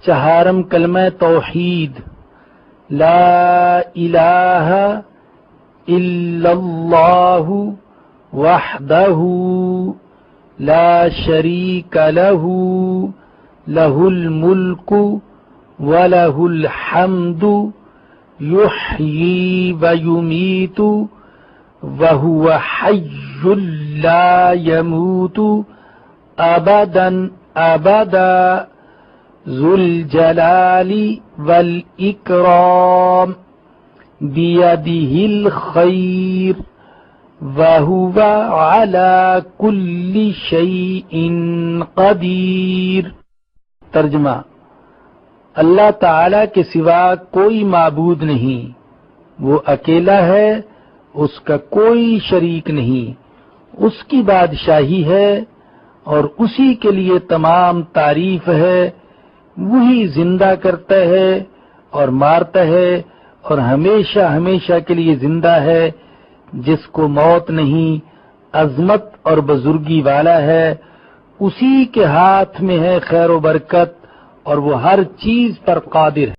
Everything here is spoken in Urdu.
چہارم کلمہ توحید، لا الہ الا اللہ وحدہ لا شریک لہ لہ الملک وَلَهُ الْحَمْدُ يُحْيِي وَيُمِيتُ وَهُوَ حَيٌّ لَا يَمُوتُ أَبَدًا أَبَدًا ذُو الْجَلَالِ وَالْإِكْرَامِ بِيَدِهِ الْخَيْرُ وَهُوَ عَلَى كُلِّ شَيْءٍ قَدِيرٌ۔ ترجمہ: اللہ تعالی کے سوا کوئی معبود نہیں، وہ اکیلا ہے، اس کا کوئی شریک نہیں، اس کی بادشاہی ہے اور اسی کے لیے تمام تعریف ہے۔ وہی زندہ کرتا ہے اور مارتا ہے اور ہمیشہ ہمیشہ کے لیے زندہ ہے، جس کو موت نہیں، عظمت اور بزرگی والا ہے، اسی کے ہاتھ میں ہے خیر و برکت اور وہ ہر چیز پر قادر ہے۔